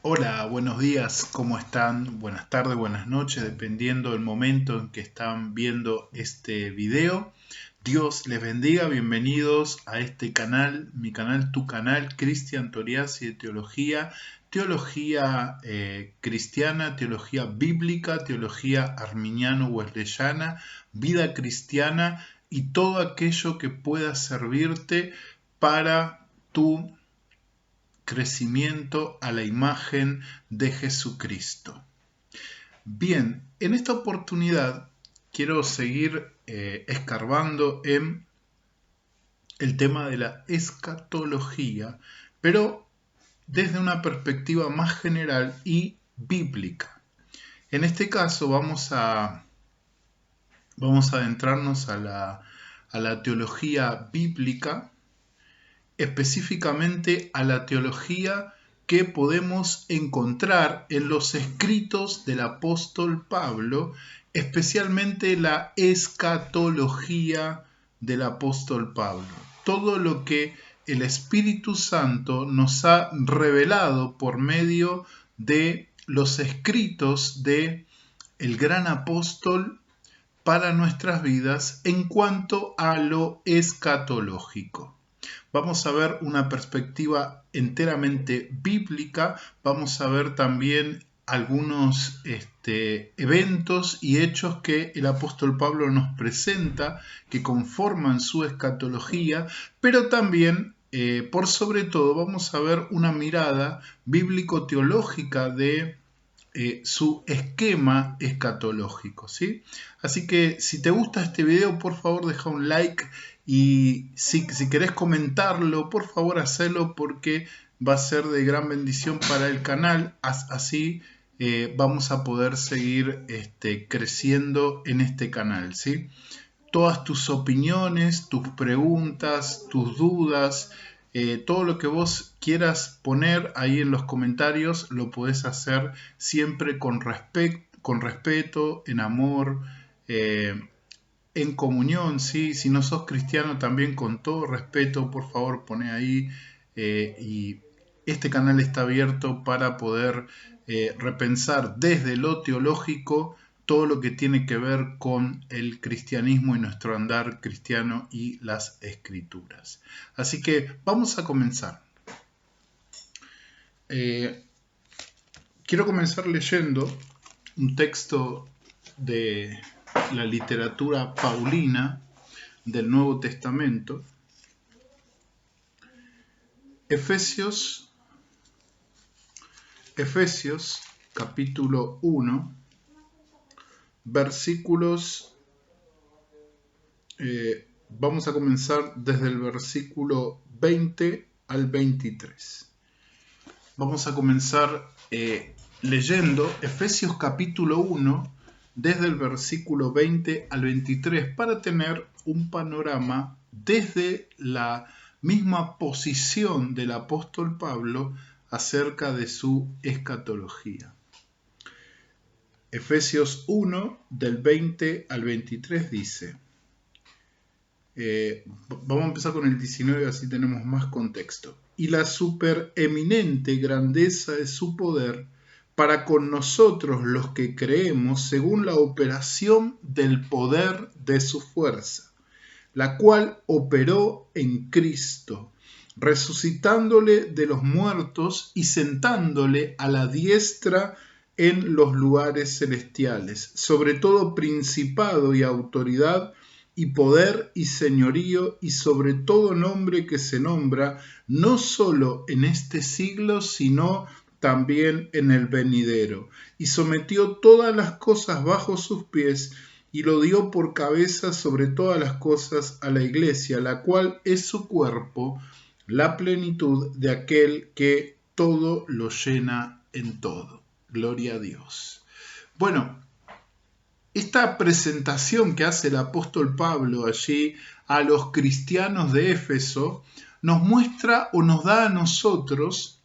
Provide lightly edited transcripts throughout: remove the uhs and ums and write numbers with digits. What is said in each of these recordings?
Hola, buenos días, ¿cómo están? Buenas tardes, buenas noches, dependiendo del momento en que están viendo este video. Dios les bendiga, bienvenidos a este canal, mi canal, tu canal, Cristian Toriasi de Teología, teología cristiana, teología bíblica, teología arminiano-wesleyana, vida cristiana y todo aquello que pueda servirte para tu crecimiento a la imagen de Jesucristo. Bien, en esta oportunidad quiero seguir escarbando en el tema de la escatología, pero desde una perspectiva más general y bíblica. En este caso vamos a adentrarnos a la teología bíblica, específicamente a la teología que podemos encontrar en los escritos del apóstol Pablo, especialmente la escatología del apóstol Pablo. Todo lo que el Espíritu Santo nos ha revelado por medio de los escritos de el gran apóstol para nuestras vidas en cuanto a lo escatológico. Vamos a ver una perspectiva enteramente bíblica, vamos a ver también algunos eventos y hechos que el apóstol Pablo nos presenta, que conforman su escatología, pero también, por sobre todo, vamos a ver una mirada bíblico-teológica de su esquema escatológico, ¿sí? Así que si te gusta este video, por favor deja un like y si querés comentarlo, por favor hacelo porque va a ser de gran bendición para el canal. Así vamos a poder seguir creciendo en este canal, ¿sí? Todas tus opiniones, tus preguntas, tus dudas, todo lo que vos quieras poner ahí en los comentarios lo podés hacer siempre con respeto, en amor, en comunión, ¿sí? Si no sos cristiano también con todo respeto, por favor poné ahí y este canal está abierto para poder repensar desde lo teológico todo lo que tiene que ver con el cristianismo y nuestro andar cristiano y las escrituras. Así que vamos a comenzar. Quiero comenzar leyendo un texto de la literatura paulina del Nuevo Testamento, Efesios capítulo 1, versículos, vamos a comenzar desde el versículo 20 al 23. Vamos a comenzar leyendo Efesios capítulo 1, desde el versículo 20 al 23, para tener un panorama desde la misma posición del apóstol Pablo acerca de su escatología. Efesios 1, del 20 al 23 dice, vamos a empezar con el 19, así tenemos más contexto. Y la supereminente grandeza de su poder para con nosotros los que creemos según la operación del poder de su fuerza, la cual operó en Cristo, resucitándole de los muertos y sentándole a la diestra en los lugares celestiales, sobre todo principado y autoridad y poder y señorío y sobre todo nombre que se nombra, no solo en este siglo, sino también en el venidero, y sometió todas las cosas bajo sus pies, y lo dio por cabeza sobre todas las cosas a la iglesia, la cual es su cuerpo, la plenitud de aquel que todo lo llena en todo. Gloria a Dios. Bueno, esta presentación que hace el apóstol Pablo allí a los cristianos de Éfeso nos muestra o nos da a nosotros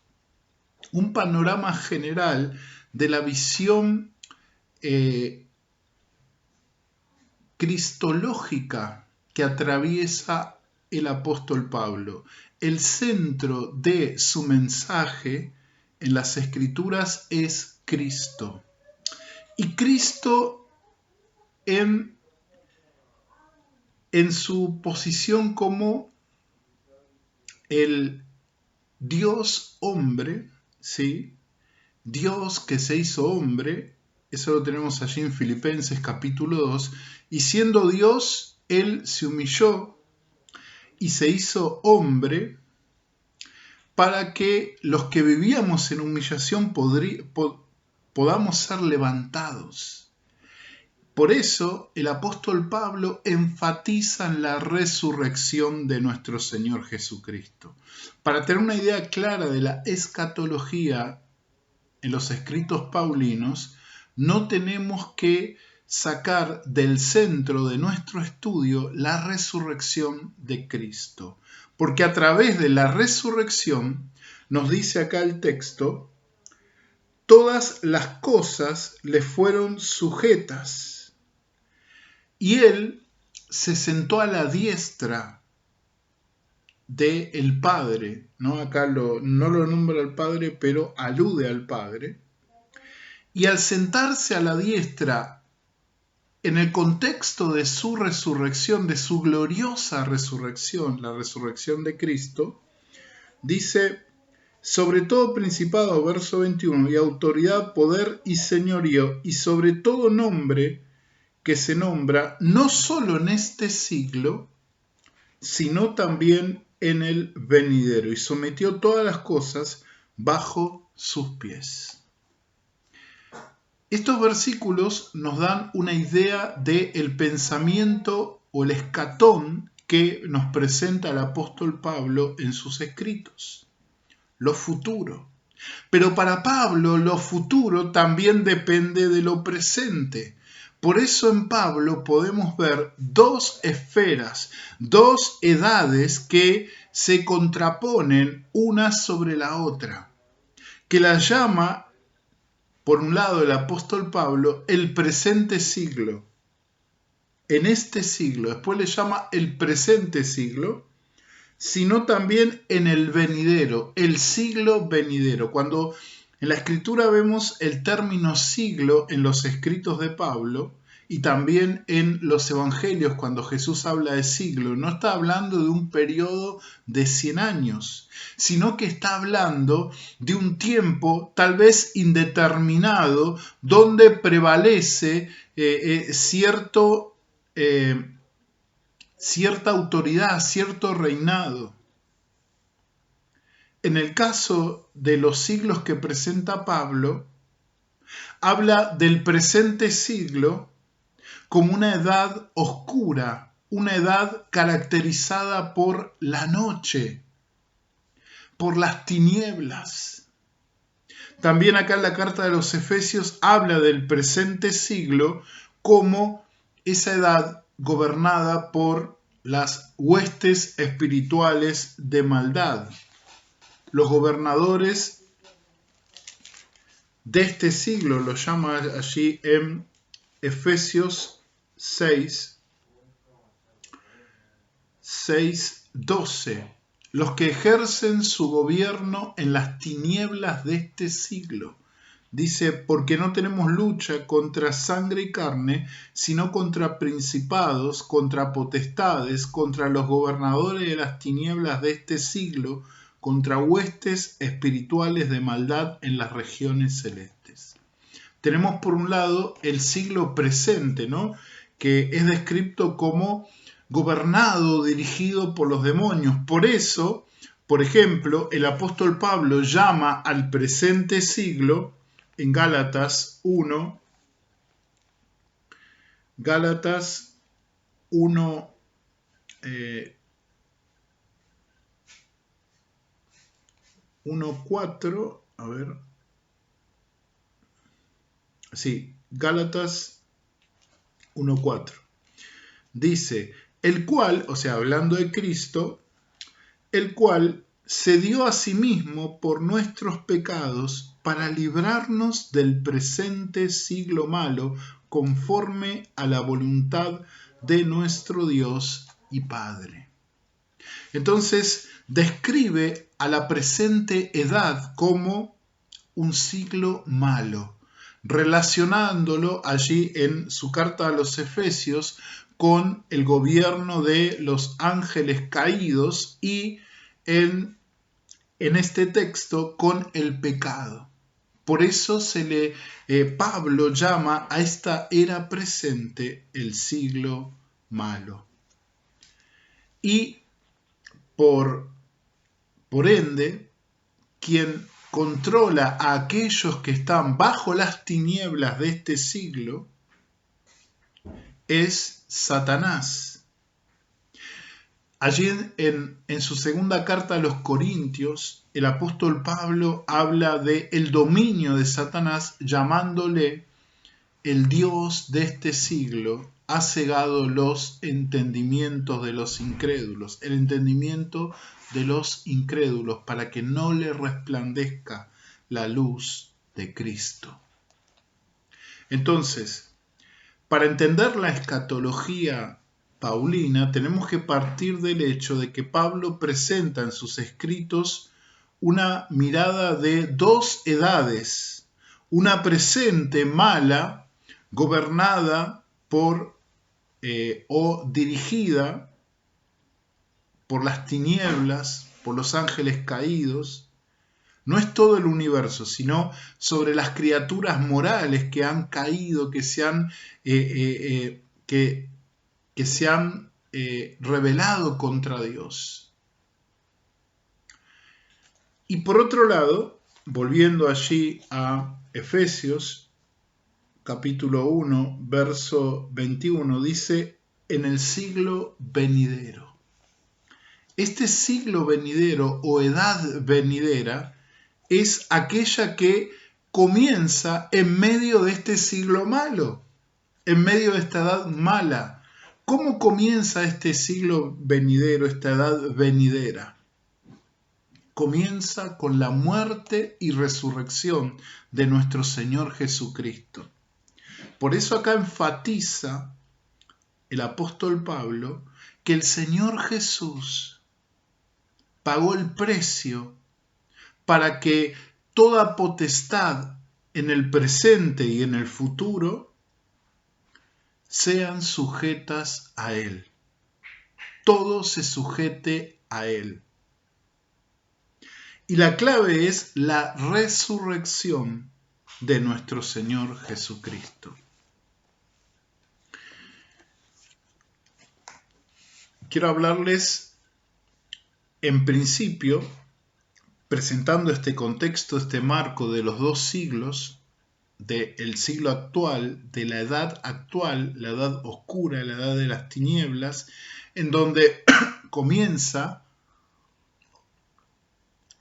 un panorama general de la visión cristológica que atraviesa el apóstol Pablo. El centro de su mensaje en las Escrituras es Cristo. Y Cristo en su posición como el Dios hombre, ¿sí? Dios que se hizo hombre, eso lo tenemos allí en Filipenses capítulo 2, y siendo Dios, Él se humilló y se hizo hombre para que los que vivíamos en humillación podamos ser levantados. Por eso el apóstol Pablo enfatiza en la resurrección de nuestro Señor Jesucristo. Para tener una idea clara de la escatología en los escritos paulinos, no tenemos que sacar del centro de nuestro estudio la resurrección de Cristo. Porque a través de la resurrección, nos dice acá el texto, todas las cosas le fueron sujetas. Y Él se sentó a la diestra del Padre, ¿no? Acá no lo nombra al Padre, pero alude al Padre. Y al sentarse a la diestra, en el contexto de su resurrección, de su gloriosa resurrección, la resurrección de Cristo, dice, sobre todo principado, verso 21, y autoridad, poder y señorío, y sobre todo nombre que se nombra no solo en este siglo, sino también en el venidero, y sometió todas las cosas bajo sus pies. Estos versículos nos dan una idea del pensamiento o el escatón que nos presenta el apóstol Pablo en sus escritos, lo futuro. Pero para Pablo lo futuro también depende de lo presente. Por eso en Pablo podemos ver dos esferas, dos edades que se contraponen una sobre la otra, que la llama, por un lado el apóstol Pablo, el presente siglo. En este siglo, después le llama el presente siglo, sino también en el venidero, el siglo venidero. Cuando en la Escritura vemos el término siglo en los escritos de Pablo y también en los evangelios cuando Jesús habla de siglo, no está hablando de un periodo de 100 años, sino que está hablando de un tiempo tal vez indeterminado donde prevalece cierta autoridad, cierto reinado. En el caso de los siglos que presenta Pablo, habla del presente siglo como una edad oscura, una edad caracterizada por la noche, por las tinieblas. También acá en la carta de los Efesios habla del presente siglo como esa edad gobernada por las huestes espirituales de maldad. Los gobernadores de este siglo, lo llama allí en Efesios 6:12, los que ejercen su gobierno en las tinieblas de este siglo. Dice, porque no tenemos lucha contra sangre y carne, sino contra principados, contra potestades, contra los gobernadores de las tinieblas de este siglo, contra huestes espirituales de maldad en las regiones celestes. Tenemos por un lado el siglo presente, ¿no? Que es descrito como gobernado, dirigido por los demonios. Por eso, por ejemplo, el apóstol Pablo llama al presente siglo en Gálatas 1, 1:4, a ver. Sí, Gálatas 1:4. Dice, el cual, o sea, hablando de Cristo, el cual se dio a sí mismo por nuestros pecados para librarnos del presente siglo malo, conforme a la voluntad de nuestro Dios y Padre. Entonces, describe a la presente edad como un siglo malo, relacionándolo allí en su carta a los Efesios con el gobierno de los ángeles caídos y en este texto con el pecado. Por eso Pablo llama a esta era presente el siglo malo. Y por ende, quien controla a aquellos que están bajo las tinieblas de este siglo es Satanás. Allí en su segunda carta a los Corintios, el apóstol Pablo habla del dominio de Satanás, llamándole el Dios de este siglo ha cegado los entendimientos de los incrédulos, el entendimiento de los incrédulos para que no le resplandezca la luz de Cristo. Entonces, para entender la escatología paulina, tenemos que partir del hecho de que Pablo presenta en sus escritos una mirada de dos edades, una presente mala, gobernada por o dirigida por las tinieblas, por los ángeles caídos. No es todo el universo, sino sobre las criaturas morales que han caído, que se han rebelado contra Dios. Y por otro lado, volviendo allí a Efesios, capítulo 1, verso 21, dice, en el siglo venidero. Este siglo venidero o edad venidera es aquella que comienza en medio de este siglo malo, en medio de esta edad mala. ¿Cómo comienza este siglo venidero, esta edad venidera? Comienza con la muerte y resurrección de nuestro Señor Jesucristo. Por eso acá enfatiza el apóstol Pablo que el Señor Jesús pagó el precio para que toda potestad en el presente y en el futuro sean sujetas a Él. Todo se sujete a Él. Y la clave es la resurrección de nuestro Señor Jesucristo. Quiero hablarles en principio, presentando este contexto, este marco de los dos siglos, del siglo actual, de la edad actual, la edad oscura, la edad de las tinieblas, en donde comienza,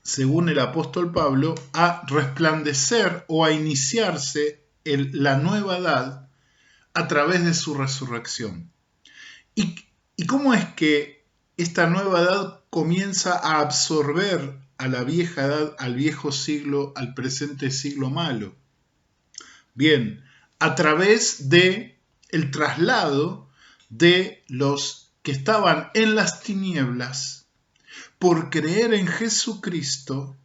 según el apóstol Pablo, a resplandecer o a iniciarse la nueva edad a través de su resurrección. ¿Y cómo es que esta nueva edad comienza a absorber a la vieja edad, al viejo siglo, al presente siglo malo? Bien, a través de el traslado de los que estaban en las tinieblas por creer en Jesucristo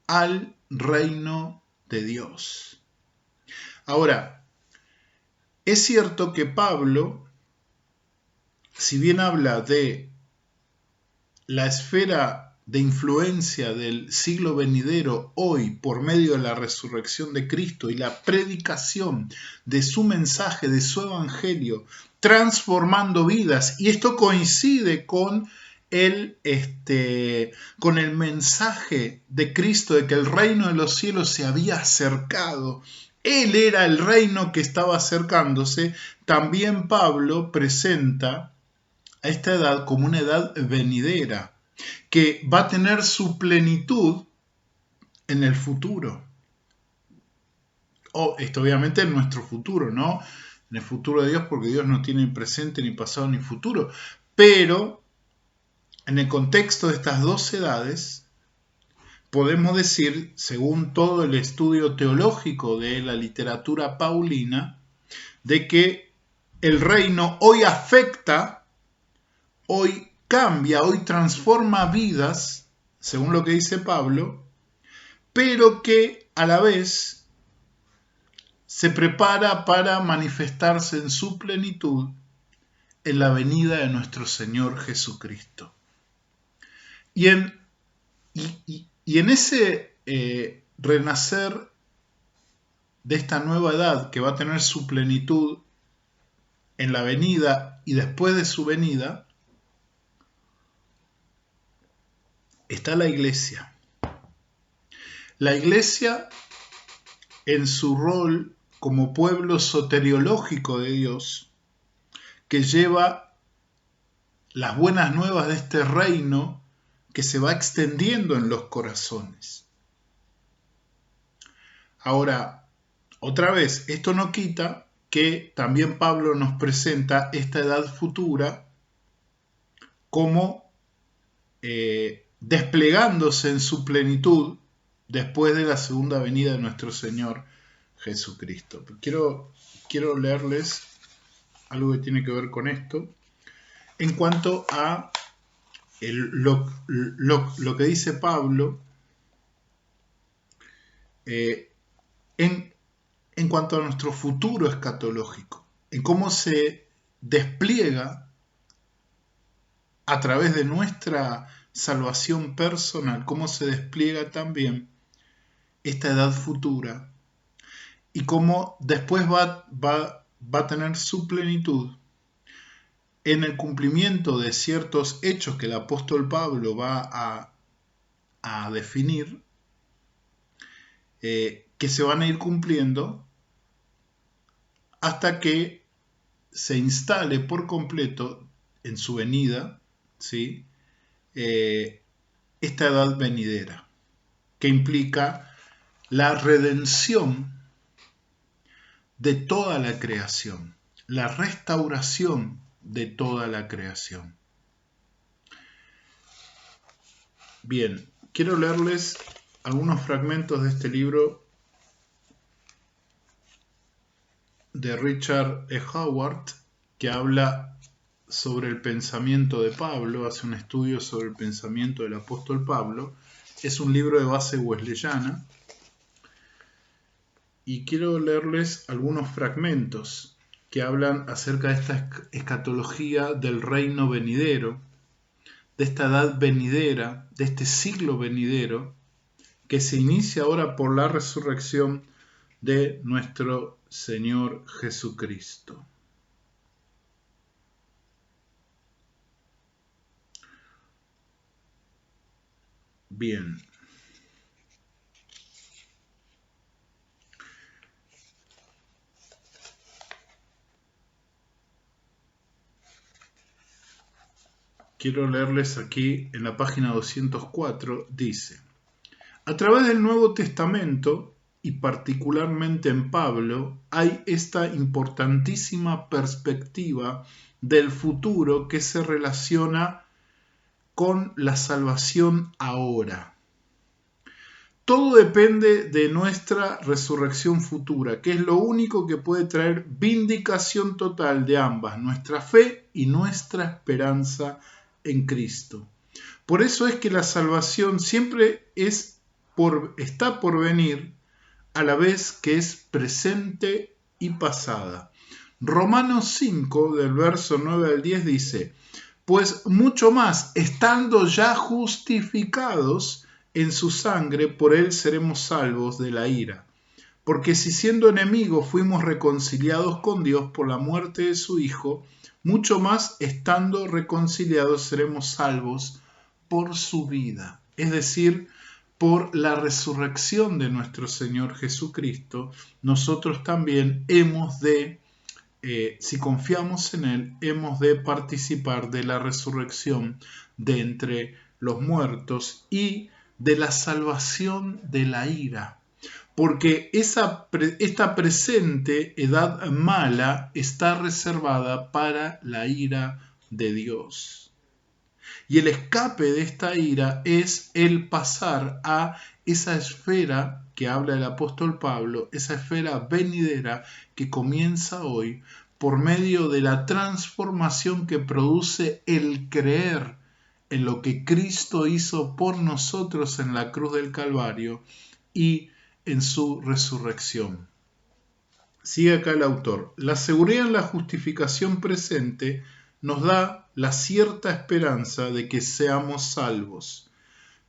al reino de Dios. Ahora, es cierto que Pablo, si bien habla de la esfera de influencia del siglo venidero hoy por medio de la resurrección de Cristo y la predicación de su mensaje, de su evangelio, transformando vidas, y esto coincide con el mensaje de Cristo de que el reino de los cielos se había acercado. Él era el reino que estaba acercándose. También Pablo presenta a esta edad como una edad venidera, que va a tener su plenitud en el futuro. Esto obviamente en nuestro futuro, ¿no? En el futuro de Dios, porque Dios no tiene presente, ni pasado, ni futuro. Pero en el contexto de estas dos edades, podemos decir, según todo el estudio teológico de la literatura paulina, de que el reino hoy afecta, hoy cambia, hoy transforma vidas, según lo que dice Pablo, pero que a la vez se prepara para manifestarse en su plenitud en la venida de nuestro Señor Jesucristo. Y en ese renacer de esta nueva edad que va a tener su plenitud en la venida y después de su venida, está la iglesia. La iglesia en su rol como pueblo soteriológico de Dios, que lleva las buenas nuevas de este reino que se va extendiendo en los corazones. Ahora, otra vez, esto no quita que también Pablo nos presenta esta edad futura como desplegándose en su plenitud después de la segunda venida de nuestro Señor Jesucristo. Quiero leerles algo que tiene que ver con esto en cuanto a lo que dice Pablo en cuanto a nuestro futuro escatológico, en cómo se despliega a través de nuestra salvación personal, cómo se despliega también esta edad futura y cómo después va a tener su plenitud en el cumplimiento de ciertos hechos que el apóstol Pablo va a definir, que se van a ir cumpliendo hasta que se instale por completo en su venida, ¿sí? Esta edad venidera, que implica la redención de toda la creación, la restauración de toda la creación. Bien, quiero leerles algunos fragmentos de este libro de Richard E. Howard, que habla sobre el pensamiento de Pablo, hace un estudio sobre el pensamiento del apóstol Pablo. Es un libro de base wesleyana y quiero leerles algunos fragmentos que hablan acerca de esta escatología del reino venidero, de esta edad venidera, de este siglo venidero, que se inicia ahora por la resurrección de nuestro Señor Jesucristo. Bien. Quiero leerles aquí en la página 204, dice: a través del Nuevo Testamento, y particularmente en Pablo, hay esta importantísima perspectiva del futuro que se relaciona con la salvación ahora. Todo depende de nuestra resurrección futura, que es lo único que puede traer vindicación total de ambas, nuestra fe y nuestra esperanza en Cristo. Por eso es que la salvación siempre está por venir, a la vez que es presente y pasada. Romanos 5, del verso 9 al 10 dice: pues mucho más, estando ya justificados en su sangre, por él seremos salvos de la ira. Porque si siendo enemigos fuimos reconciliados con Dios por la muerte de su Hijo, mucho más, estando reconciliados, seremos salvos por su vida. Es decir, por la resurrección de nuestro Señor Jesucristo, nosotros también hemos de, si confiamos en Él, hemos de participar de la resurrección de entre los muertos y de la salvación de la ira. Porque esta presente edad mala está reservada para la ira de Dios. Y el escape de esta ira es el pasar a esa esfera que habla el apóstol Pablo, esa esfera venidera que comienza hoy por medio de la transformación que produce el creer en lo que Cristo hizo por nosotros en la cruz del Calvario y en su resurrección. Sigue acá el autor. La seguridad en la justificación presente nos da la cierta esperanza de que seamos salvos.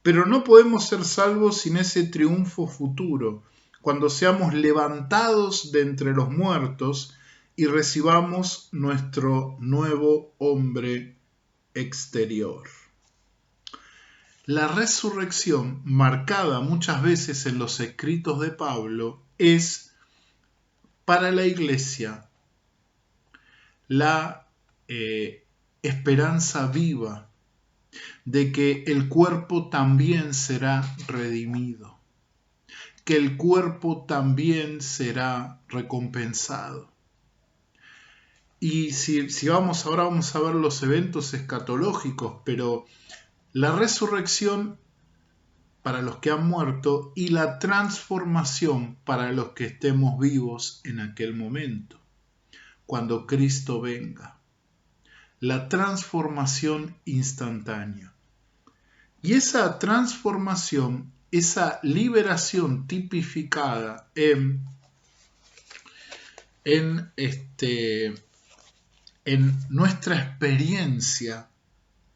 Pero no podemos ser salvos sin ese triunfo futuro, cuando seamos levantados de entre los muertos y recibamos nuestro nuevo hombre exterior. La resurrección, marcada muchas veces en los escritos de Pablo, es para la iglesia la esperanza viva de que el cuerpo también será redimido, que el cuerpo también será recompensado. Y si vamos ahora vamos a ver los eventos escatológicos, pero la resurrección para los que han muerto y la transformación para los que estemos vivos en aquel momento, cuando Cristo venga. La transformación instantánea. Y esa transformación, esa liberación tipificada en nuestra experiencia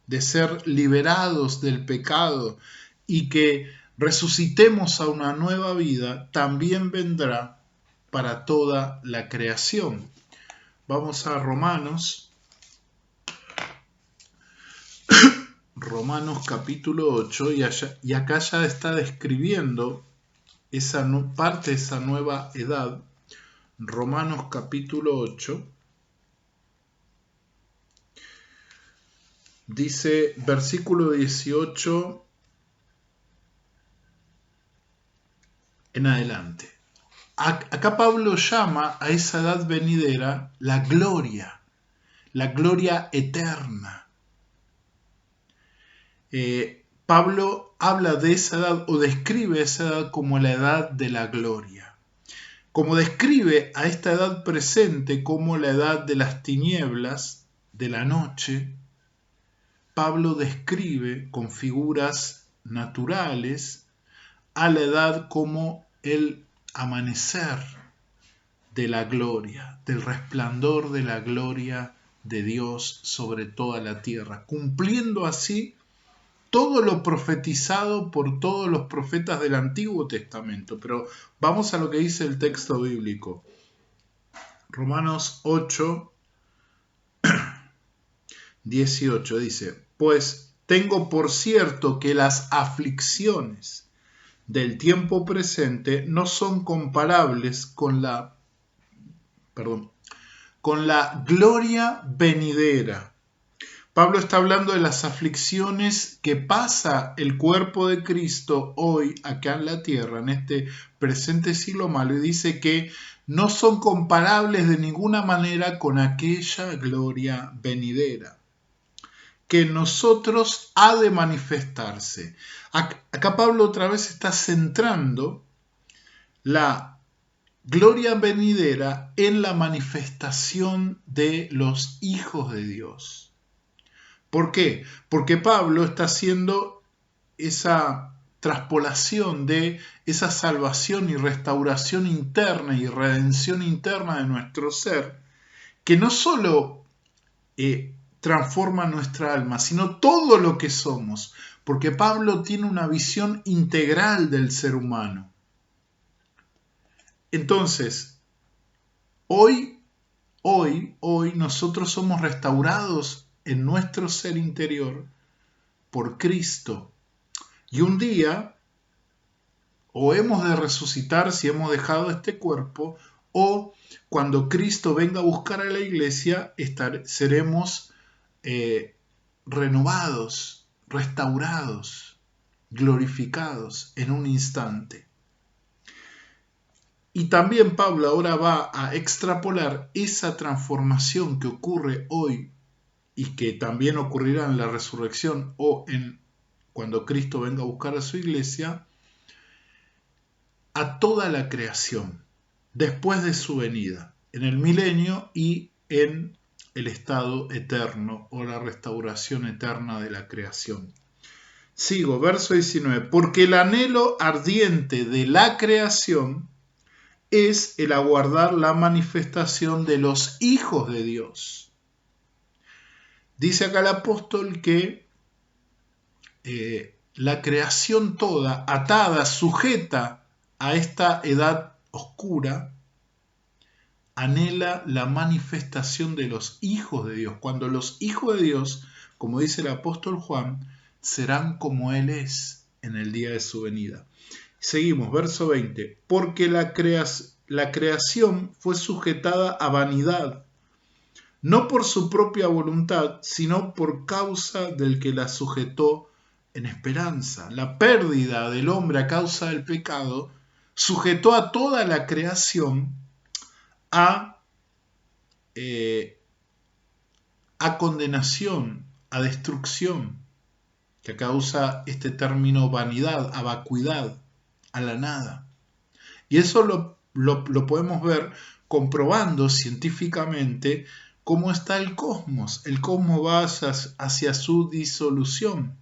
de ser liberados del pecado y que resucitemos a una nueva vida, también vendrá para toda la creación. Vamos a Romanos capítulo 8 y acá ya está describiendo esa parte de esa nueva edad. Romanos capítulo 8 dice versículo 18 en adelante. Acá Pablo llama a esa edad venidera la gloria eterna. Pablo habla de esa edad o describe esa edad como la edad de la gloria. Como describe a esta edad presente como la edad de las tinieblas, de la noche, Pablo describe con figuras naturales a la edad como el amanecer de la gloria, del resplandor de la gloria de Dios sobre toda la tierra, cumpliendo así todo lo profetizado por todos los profetas del Antiguo Testamento. Pero vamos a lo que dice el texto bíblico. Romanos 8, 18 dice: Pues tengo por cierto que las aflicciones del tiempo presente no son comparables con la gloria venidera. Pablo está hablando de las aflicciones que pasa el cuerpo de Cristo hoy acá en la tierra, en este presente siglo malo, y dice que no son comparables de ninguna manera con aquella gloria venidera, que en nosotros ha de manifestarse. Acá Pablo otra vez está centrando la gloria venidera en la manifestación de los hijos de Dios. ¿Por qué? Porque Pablo está haciendo esa traspolación de esa salvación y restauración interna y redención interna de nuestro ser, que no solo transforma nuestra alma, sino todo lo que somos, porque Pablo tiene una visión integral del ser humano. Entonces, hoy nosotros somos restaurados en nuestro ser interior por Cristo. Y un día, o hemos de resucitar si hemos dejado este cuerpo, o cuando Cristo venga a buscar a la iglesia, seremos renovados, restaurados, glorificados en un instante. Y también Pablo ahora va a extrapolar esa transformación que ocurre hoy y que también ocurrirá en la resurrección o cuando Cristo venga a buscar a su iglesia, a toda la creación, después de su venida, en el milenio y en el estado eterno o la restauración eterna de la creación. Sigo, verso 19. Porque el anhelo ardiente de la creación es el aguardar la manifestación de los hijos de Dios. Dice acá el apóstol que la creación toda, atada, sujeta a esta edad oscura, anhela la manifestación de los hijos de Dios. Cuando los hijos de Dios, como dice el apóstol Juan, serán como Él es en el día de su venida. Seguimos, verso 20. Porque la creación fue sujetada a vanidad, no por su propia voluntad, sino por causa del que la sujetó en esperanza. La pérdida del hombre a causa del pecado sujetó a toda la creación a condenación, a destrucción, que causa este término vanidad, a vacuidad, a la nada. Y eso lo podemos ver comprobando científicamente cómo está el cosmos. El cosmos va hacia su disolución.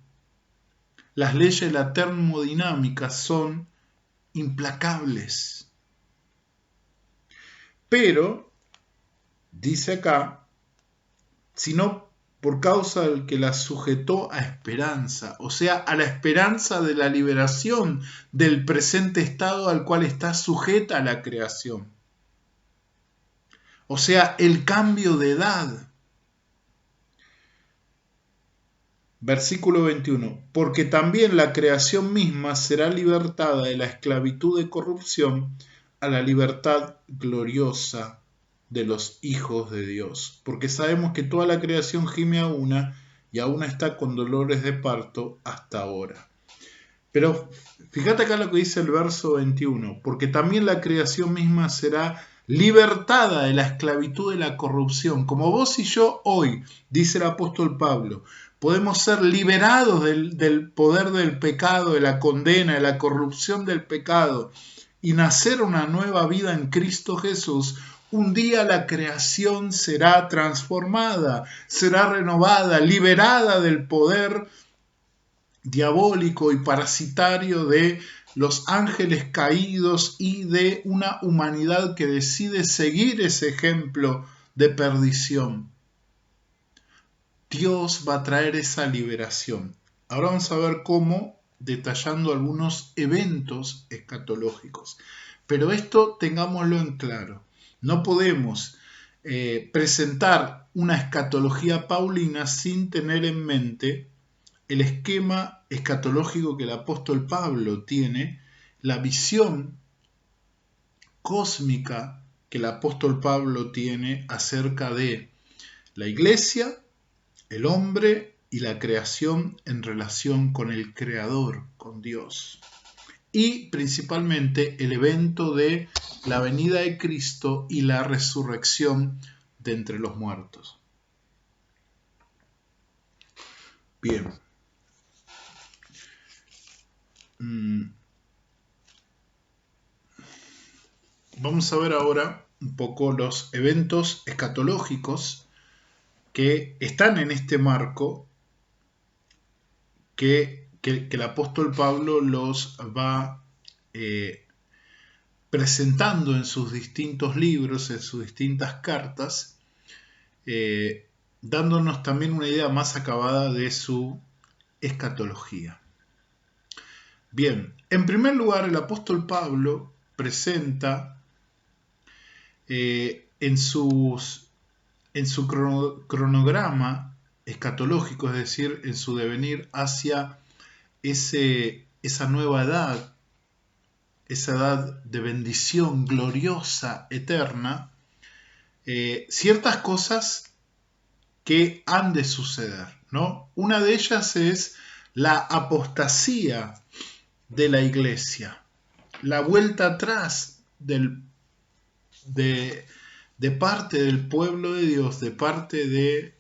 Las leyes de la termodinámica son implacables. Pero, dice acá, sino por causa del que la sujetó a esperanza, o sea, a la esperanza de la liberación del presente estado al cual está sujeta la creación. O sea, el cambio de edad. Versículo 21. Porque también la creación misma será libertada de la esclavitud de corrupción a la libertad gloriosa de los hijos de Dios. Porque sabemos que toda la creación gime a una y aún está con dolores de parto hasta ahora. Pero fíjate acá lo que dice el verso 21. Porque también la creación misma será libertada de la esclavitud de la corrupción. Como vos y yo hoy, dice el apóstol Pablo, podemos ser liberados del poder del pecado, de la condena, de la corrupción del pecado y nacer una nueva vida en Cristo Jesús. Un día la creación será transformada, será renovada, liberada del poder diabólico y parasitario de los ángeles caídos y de una humanidad que decide seguir ese ejemplo de perdición. Dios va a traer esa liberación. Ahora vamos a ver cómo, detallando algunos eventos escatológicos. Pero esto tengámoslo en claro. No podemos presentar una escatología paulina sin tener en mente el esquema escatológico que el apóstol Pablo tiene, la visión cósmica que el apóstol Pablo tiene acerca de la iglesia, el hombre y la creación en relación con el Creador, con Dios. Y principalmente el evento de la venida de Cristo y la resurrección de entre los muertos. Bien. Vamos a ver ahora un poco los eventos escatológicos que están en este marco que el apóstol Pablo los va presentando en sus distintos libros, en sus distintas cartas, dándonos también una idea más acabada de su escatología. Bien, en primer lugar, el apóstol Pablo presenta en su cronograma escatológico, es decir, en su devenir hacia esa nueva edad, esa edad de bendición gloriosa, eterna, ciertas cosas que han de suceder, ¿no? Una de ellas es la apostasía de la iglesia, la vuelta atrás de parte del pueblo de Dios, de parte de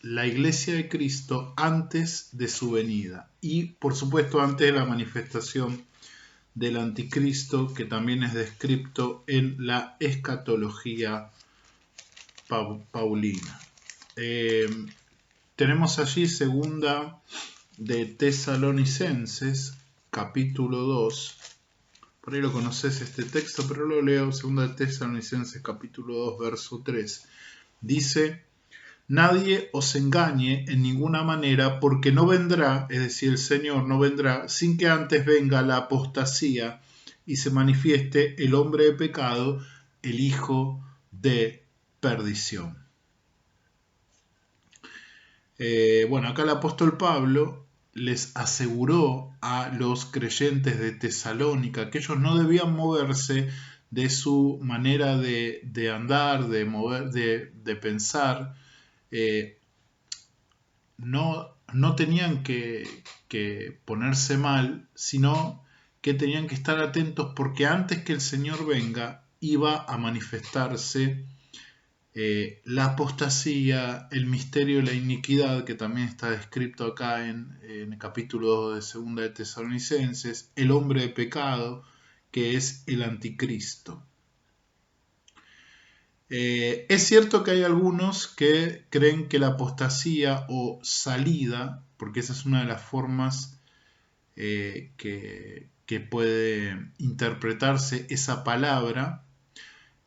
la iglesia de Cristo antes de su venida y por supuesto antes de la manifestación del anticristo, que también es descrito en la escatología paulina. Tenemos allí segunda de Tesalonicenses, capítulo 2. Por ahí lo conoces este texto, pero lo leo. 2 de Tesalonicenses, capítulo 2, verso 3. Dice: nadie os engañe en ninguna manera, porque no vendrá, es decir, el Señor no vendrá, sin que antes venga la apostasía y se manifieste el hombre de pecado, el hijo de perdición. Bueno, acá el apóstol Pablo les aseguró a los creyentes de Tesalónica que ellos no debían moverse de su manera de andar, de mover, de pensar. No tenían que ponerse mal, sino que tenían que estar atentos, porque antes que el Señor venga iba a manifestarse la apostasía, el misterio de la iniquidad, que también está descrito acá en el capítulo 2 de 2 de Tesalonicenses, el hombre de pecado, que es el anticristo. Es cierto que hay algunos que creen que la apostasía o salida, porque esa es una de las formas que puede interpretarse esa palabra,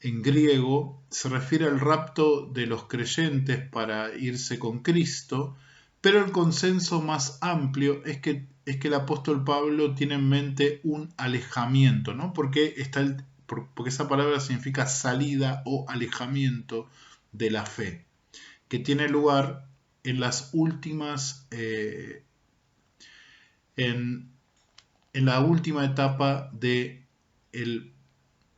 en griego se refiere al rapto de los creyentes para irse con Cristo, pero el consenso más amplio es que el apóstol Pablo tiene en mente un alejamiento, ¿no? Porque esa palabra significa salida o alejamiento de la fe, que tiene lugar en las últimas, en la última etapa de el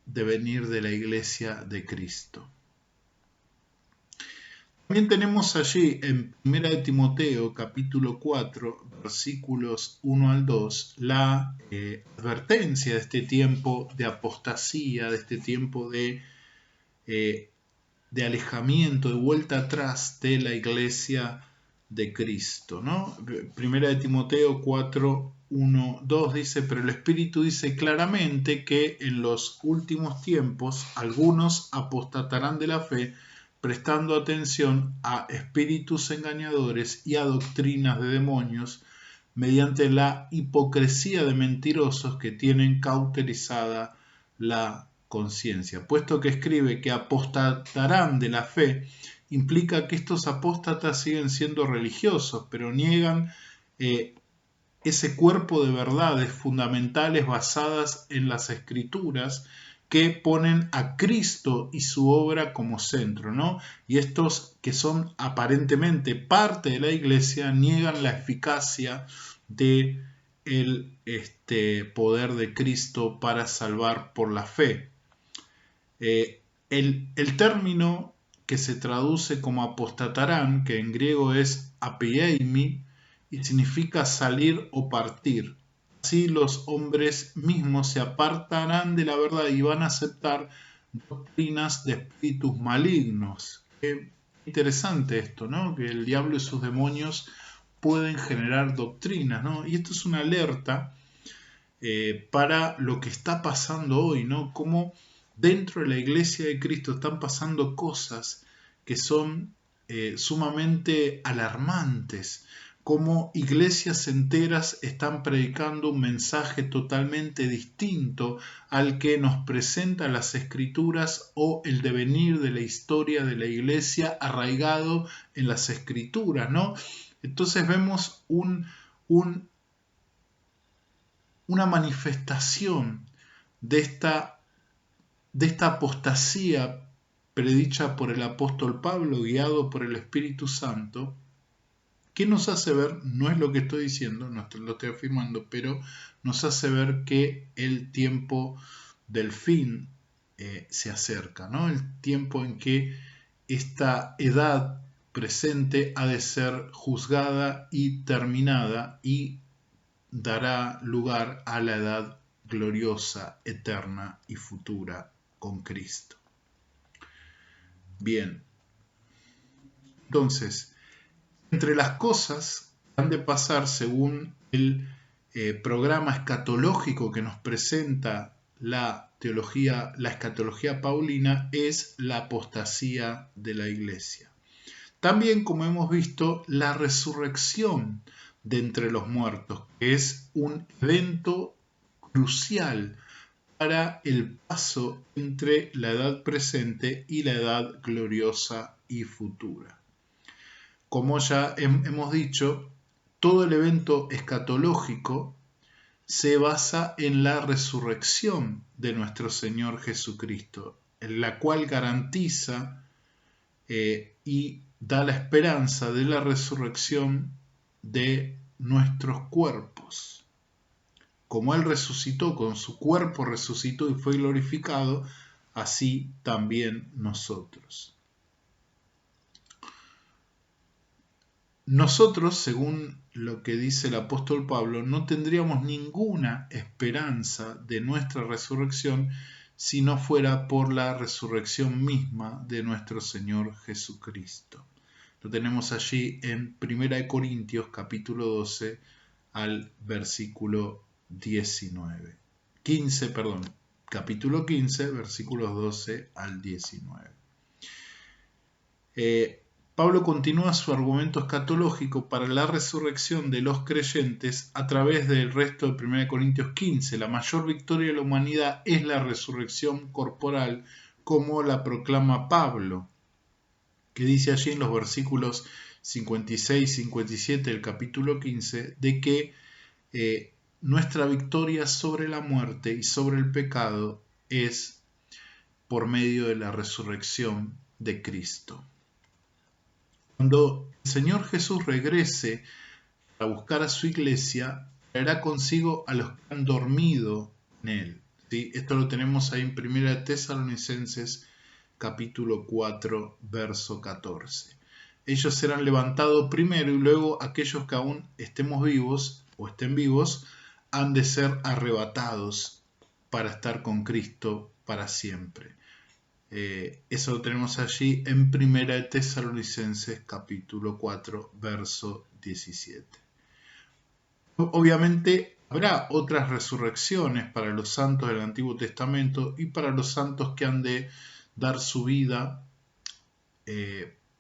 devenir de la iglesia de Cristo. También tenemos allí en 1 de Timoteo capítulo 4 versículos 1 al 2 la advertencia de este tiempo de apostasía, de este tiempo de alejamiento, de vuelta atrás de la iglesia de Cristo, ¿no? 1 de Timoteo 4, 1, 2 dice: pero el Espíritu dice claramente que en los últimos tiempos algunos apostatarán de la fe, prestando atención a espíritus engañadores y a doctrinas de demonios, mediante la hipocresía de mentirosos que tienen cauterizada la conciencia. Puesto que escribe que apostatarán de la fe, implica que estos apóstatas siguen siendo religiosos, pero niegan ese cuerpo de verdades fundamentales basadas en las Escrituras, que ponen a Cristo y su obra como centro, ¿no? Y estos que son aparentemente parte de la iglesia niegan la eficacia de el poder de Cristo para salvar por la fe. El término que se traduce como apostatarán, que en griego es apieimi, y significa salir o partir. Así los hombres mismos se apartarán de la verdad y van a aceptar doctrinas de espíritus malignos. Qué interesante esto, ¿no? Que el diablo y sus demonios pueden generar doctrinas, ¿no? Y esto es una alerta para lo que está pasando hoy, ¿no? Cómo dentro de la iglesia de Cristo están pasando cosas que son sumamente alarmantes, como iglesias enteras están predicando un mensaje totalmente distinto al que nos presentan las Escrituras o el devenir de la historia de la iglesia arraigado en las Escrituras, ¿no? Entonces vemos una manifestación de esta apostasía predicha por el apóstol Pablo, guiado por el Espíritu Santo, que nos hace ver, no es lo que estoy diciendo, no lo estoy afirmando, pero nos hace ver que el tiempo del fin se acerca, ¿no? El tiempo en que esta edad presente ha de ser juzgada y terminada y dará lugar a la edad gloriosa, eterna y futura con Cristo. Bien, entonces, entre las cosas que han de pasar según el programa escatológico que nos presenta la escatología paulina, es la apostasía de la iglesia. También, como hemos visto, la resurrección de entre los muertos, que es un evento crucial para el paso entre la edad presente y la edad gloriosa y futura. Como ya hemos dicho, todo el evento escatológico se basa en la resurrección de nuestro Señor Jesucristo, en la cual garantiza y da la esperanza de la resurrección de nuestros cuerpos. Como Él resucitó, con su cuerpo resucitó y fue glorificado, así también nosotros. Nosotros, según lo que dice el apóstol Pablo, no tendríamos ninguna esperanza de nuestra resurrección si no fuera por la resurrección misma de nuestro Señor Jesucristo. Lo tenemos allí en 1 Corintios capítulo 12 al versículo 19. Capítulo 15, versículos 12 al 19. Pablo continúa su argumento escatológico para la resurrección de los creyentes a través del resto de 1 Corintios 15. La mayor victoria de la humanidad es la resurrección corporal, como la proclama Pablo, que dice allí en los versículos 56 y 57 del capítulo 15, de que nuestra victoria sobre la muerte y sobre el pecado es por medio de la resurrección de Cristo. Cuando el Señor Jesús regrese a buscar a su iglesia, traerá consigo a los que han dormido en él. ¿Sí? Esto lo tenemos ahí en 1 Tesalonicenses capítulo 4, verso 14. Ellos serán levantados primero y luego aquellos que aún estemos vivos o estén vivos han de ser arrebatados para estar con Cristo para siempre. Eso lo tenemos allí en 1 Tesalonicenses capítulo 4, verso 17. Obviamente habrá otras resurrecciones para los santos del Antiguo Testamento y para los santos que han de dar su vida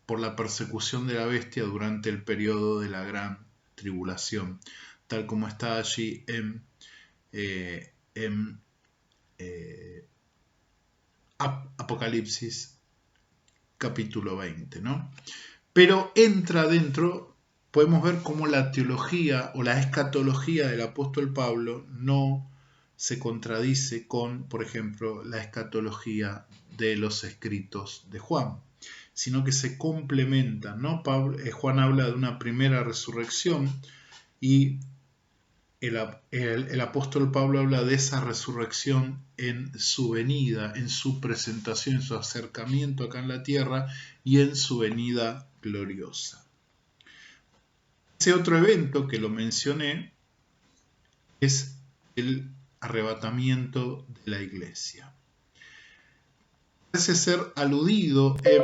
por la persecución de la bestia durante el periodo de la gran tribulación, tal como está allí en Apocalipsis capítulo 20, ¿no? Pero entra dentro, podemos ver cómo la teología o la escatología del apóstol Pablo no se contradice con, por ejemplo, la escatología de los escritos de Juan, sino que se complementan, ¿no? Juan habla de una primera resurrección y el apóstol Pablo habla de esa resurrección en su venida, en su presentación, en su acercamiento acá en la tierra y en su venida gloriosa. Ese otro evento que lo mencioné es el arrebatamiento de la iglesia. Parece ser aludido en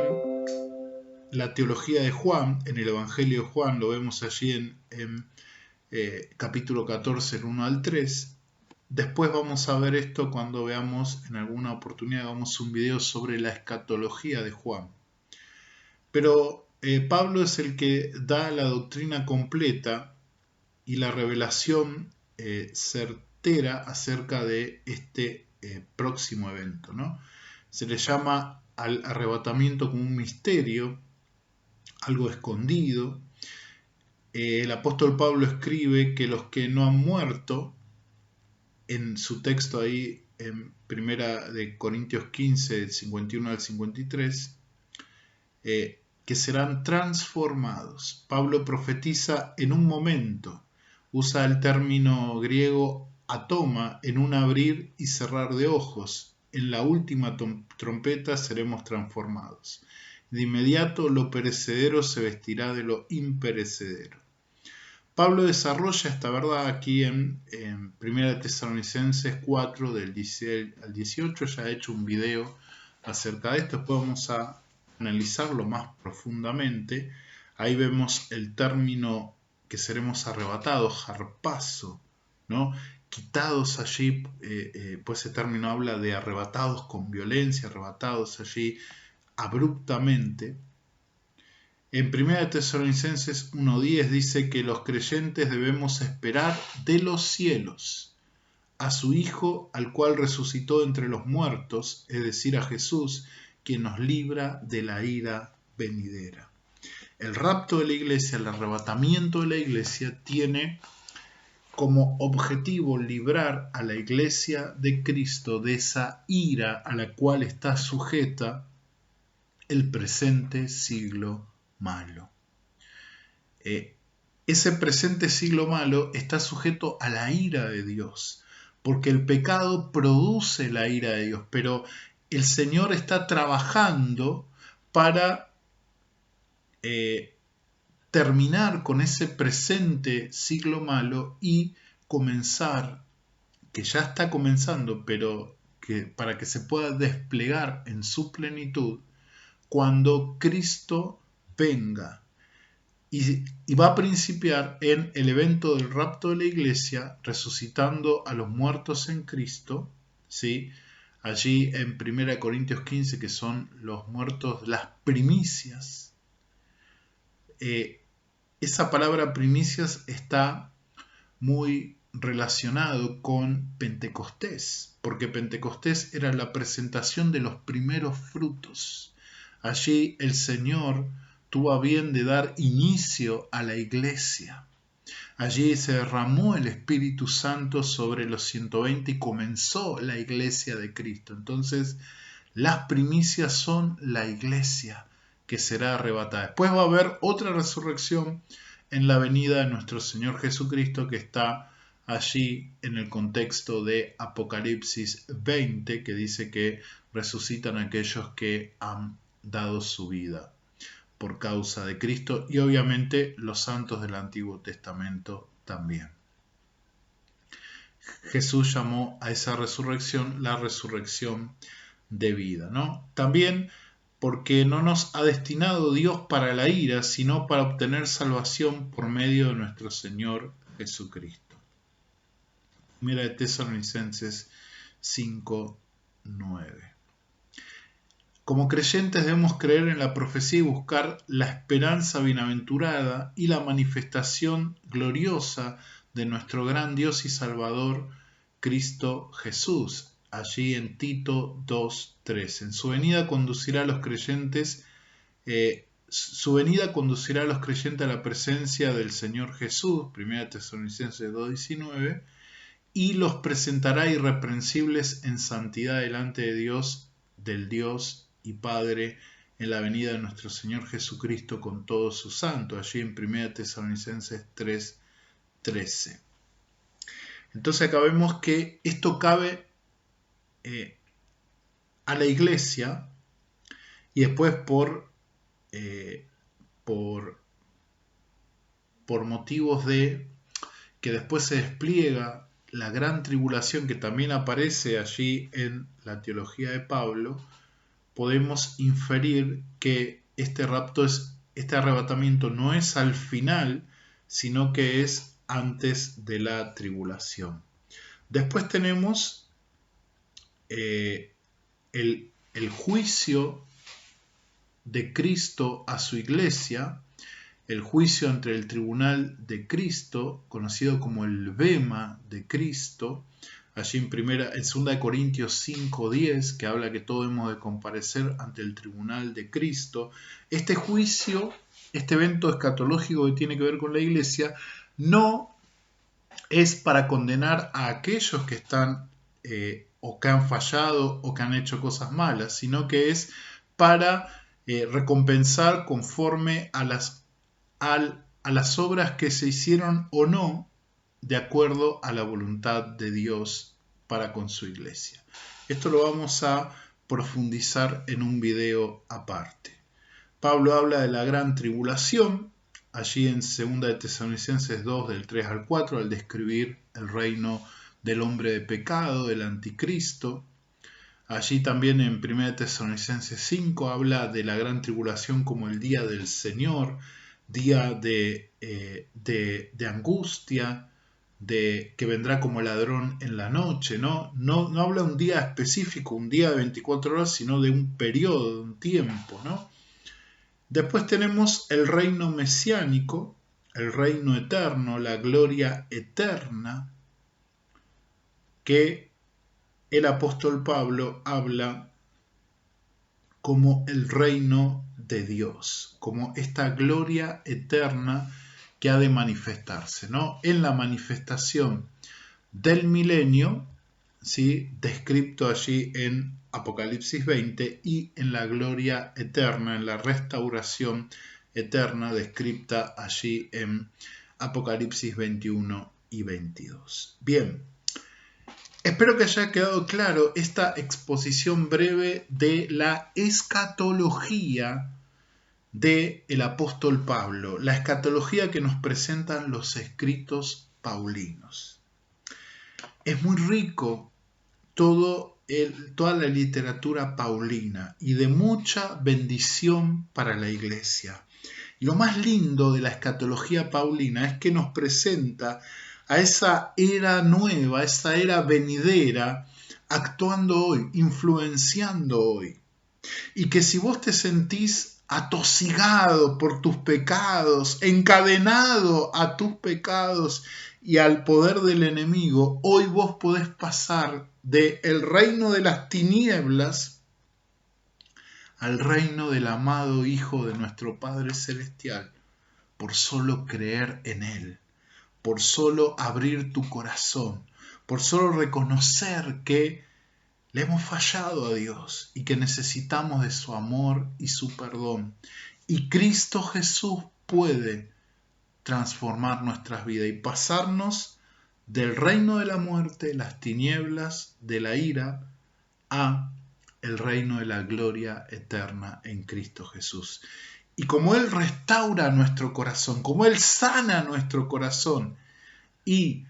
la teología de Juan, en el Evangelio de Juan, lo vemos allí en capítulo 14, el 1 al 3. Después vamos a ver esto cuando veamos, en alguna oportunidad, hagamos un video sobre la escatología de Juan. Pero Pablo es el que da la doctrina completa y la revelación certera acerca de este próximo evento, ¿no? Se le llama al arrebatamiento como un misterio, algo escondido. El apóstol Pablo escribe que los que no han muerto, en su texto ahí en 1 Corintios 15, del 51 al 53, que serán transformados. Pablo profetiza en un momento, usa el término griego atoma, en un abrir y cerrar de ojos. En la última trompeta seremos transformados. De inmediato lo perecedero se vestirá de lo imperecedero. Pablo desarrolla esta verdad aquí en 1 Tesalonicenses 4, del 16 al 18. Ya he hecho un video acerca de esto, después vamos a analizarlo más profundamente. Ahí vemos el término que seremos arrebatados, harpazo, ¿no? Quitados allí, pues ese término habla de arrebatados con violencia, arrebatados allí abruptamente. En 1 Tesalonicenses 1:10 dice que los creyentes debemos esperar de los cielos a su Hijo, al cual resucitó entre los muertos, es decir, a Jesús, quien nos libra de la ira venidera. El rapto de la iglesia, el arrebatamiento de la iglesia, tiene como objetivo librar a la iglesia de Cristo de esa ira a la cual está sujeta el presente siglo malo. Ese presente siglo malo está sujeto a la ira de Dios, porque el pecado produce la ira de Dios, pero el Señor está trabajando para terminar con ese presente siglo malo y comenzar, que ya está comenzando, pero que para que se pueda desplegar en su plenitud, cuando Cristo venga. Y va a principiar en el evento del rapto de la iglesia, resucitando a los muertos en Cristo, ¿sí? Allí en 1 Corintios 15, que son los muertos, las primicias. Esa palabra primicias está muy relacionado con Pentecostés, porque Pentecostés era la presentación de los primeros frutos. Allí el Señor tuvo a bien de dar inicio a la iglesia. Allí se derramó el Espíritu Santo sobre los 120 y comenzó la iglesia de Cristo. Entonces, las primicias son la iglesia que será arrebatada. Después va a haber otra resurrección en la venida de nuestro Señor Jesucristo, que está allí en el contexto de Apocalipsis 20, que dice que resucitan aquellos que han dado su vida por causa de Cristo, y obviamente los santos del Antiguo Testamento también. Jesús llamó a esa resurrección la resurrección de vida, ¿no? También porque no nos ha destinado Dios para la ira, sino para obtener salvación por medio de nuestro Señor Jesucristo. Mira de Tesalonicenses 5:9. Como creyentes debemos creer en la profecía y buscar la esperanza bienaventurada y la manifestación gloriosa de nuestro gran Dios y Salvador, Cristo Jesús. Allí en Tito 2:3. En su venida conducirá a los creyentes, a la presencia del Señor Jesús, 1 Tesalonicenses 2:19, y los presentará irreprensibles en santidad delante de Dios, del Dios y Padre, en la venida de nuestro Señor Jesucristo con todos sus santos, allí en 1 Tesalonicenses 3:13. Entonces acá vemos que esto cabe a la iglesia, y después por motivos de que después se despliega la gran tribulación, que también aparece allí en la teología de Pablo, podemos inferir que este arrebatamiento no es al final, sino que es antes de la tribulación. Después tenemos el juicio de Cristo a su iglesia, el juicio entre el tribunal de Cristo, conocido como el bema de Cristo, allí en 2 Corintios 5:10, que habla que todos hemos de comparecer ante el tribunal de Cristo. Este juicio, este evento escatológico que tiene que ver con la iglesia, no es para condenar a aquellos que están o que han fallado o que han hecho cosas malas, sino que es para recompensar conforme a las obras que se hicieron o no de acuerdo a la voluntad de Dios para con su iglesia. Esto lo vamos a profundizar en un video aparte. Pablo habla de la gran tribulación, allí en 2 Tesalonicenses 2, del 3 al 4, al describir el reino del hombre de pecado, del anticristo. Allí también en 1 Tesalonicenses 5 habla de la gran tribulación como el día del Señor, día de angustia, que vendrá como ladrón en la noche, ¿no? No habla de un día específico, un día de 24 horas, sino de un periodo, de un tiempo, ¿no? Después tenemos el reino mesiánico, el reino eterno, la gloria eterna, que el apóstol Pablo habla como el reino de Dios, como esta gloria eterna que ha de manifestarse, ¿no? En la manifestación del milenio, ¿sí? Descrito allí en Apocalipsis 20, y en la gloria eterna, en la restauración eterna descrita allí en Apocalipsis 21 y 22. Bien, espero que haya quedado claro esta exposición breve de la escatología del apóstol Pablo, la escatología que nos presentan los escritos paulinos. Es muy rico toda la literatura paulina y de mucha bendición para la iglesia. Y lo más lindo de la escatología paulina es que nos presenta a esa era nueva, esa era venidera, actuando hoy, influenciando hoy. Y que si vos te sentís atosigado por tus pecados, encadenado a tus pecados y al poder del enemigo, hoy vos podés pasar del reino de las tinieblas al reino del amado Hijo de nuestro Padre Celestial, por solo creer en Él, por solo abrir tu corazón, por solo reconocer que le hemos fallado a Dios y que necesitamos de su amor y su perdón. Y Cristo Jesús puede transformar nuestras vidas y pasarnos del reino de la muerte, las tinieblas, de la ira, a el reino de la gloria eterna en Cristo Jesús. Y como Él restaura nuestro corazón, como Él sana nuestro corazón y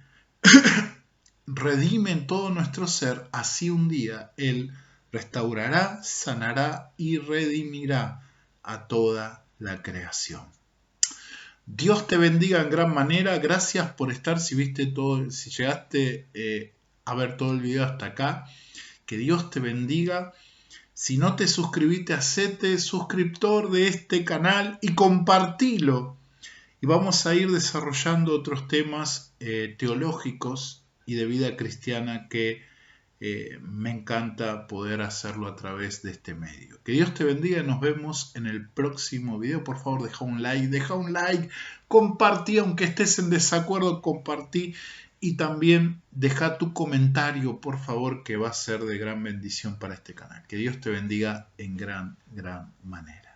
redime en todo nuestro ser, así un día Él restaurará, sanará y redimirá a toda la creación. Dios te bendiga en gran manera. Gracias por estar. Si viste todo, si llegaste a ver todo el video hasta acá, que Dios te bendiga. Si no te suscribiste, hacete suscriptor de este canal y compartilo. Y vamos a ir desarrollando otros temas teológicos y de vida cristiana que me encanta poder hacerlo a través de este medio. Que Dios te bendiga y nos vemos en el próximo video. Por favor, deja un like, compartí, aunque estés en desacuerdo, compartí y también deja tu comentario, por favor, que va a ser de gran bendición para este canal. Que Dios te bendiga en gran manera.